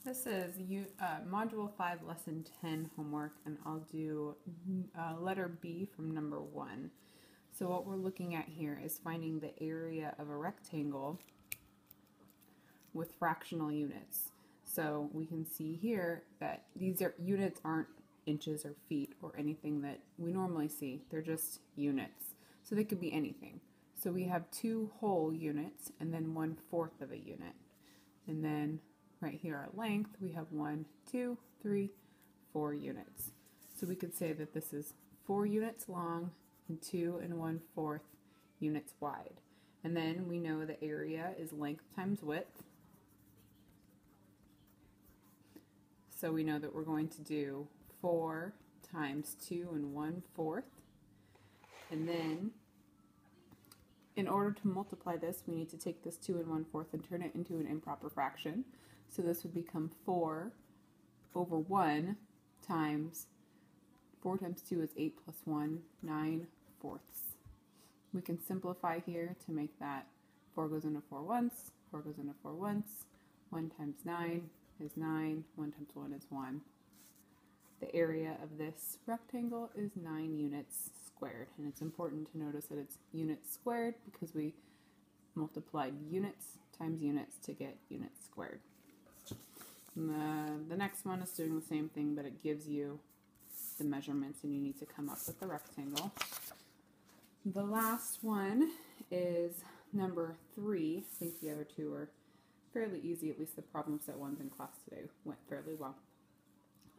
This is Module 5, Lesson 10 homework, and I'll do letter B from number 1. So what we're looking at here is finding the area of a rectangle with fractional units. So we can see here that these units aren't inches or feet or anything that we normally see. They're just units. So they could be anything. So we have 2 whole units and then 1/4 of a unit. And then right here at length we have 1, 2, 3, 4 units. So we could say that this is 4 units long and 2 1/4 units wide. And then we know the area is length times width. So we know that we're going to do 4 times 2 1/4. And then in order to multiply this, we need to take this 2 1/4 and turn it into an improper fraction. So this would become 4 over 1 times 4 times 2 is 8 plus 1, 9/4. We can simplify here to make that 4 goes into 4 once, 4 goes into 4 once, 1 times 9 is 9, 1 times 1 is 1. The area of this rectangle is 9 units squared, and it's important to notice that it's units squared because we multiplied units times units to get units squared. And the next one is doing the same thing, but it gives you the measurements and you need to come up with the rectangle. The last one is number 3. I think the other two are fairly easy, at least the problems that ones in class today went fairly well.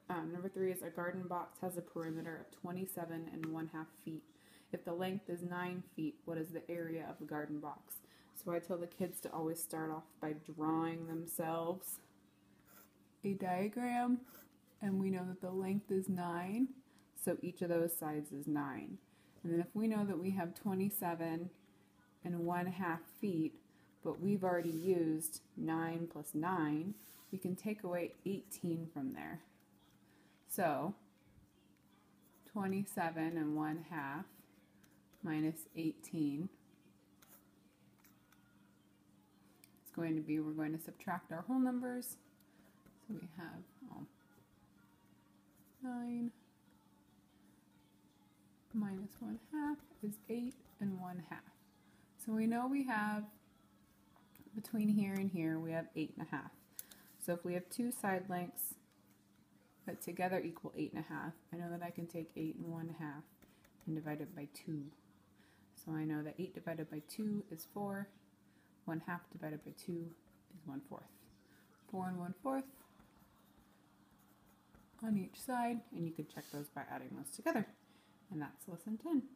Number 3 is a garden box has a perimeter of 27 1/2 feet. If the length is 9 feet, what is the area of the garden box? So I tell the kids to always start off by drawing themselves a diagram, and we know that the length is 9, so each of those sides is 9. And then if we know that we have 27 1/2 feet, but we've already used 9 plus 9, we can take away 18 from there. So 27 1/2 minus 18 is going to be, we're going to subtract our whole numbers. So we have 9 minus 1/2 is 8 1/2. So we know we have between here and here we have 8 1/2. So if we have 2 side lengths that together equal 8 1/2, I know that I can take 8 1/2 and divide it by 2. So I know that 8 divided by 2 is 4. 1/2 divided by 2 is 1/4. 4 1/4 on each side, and you can check those by adding those together. And that's lesson 10.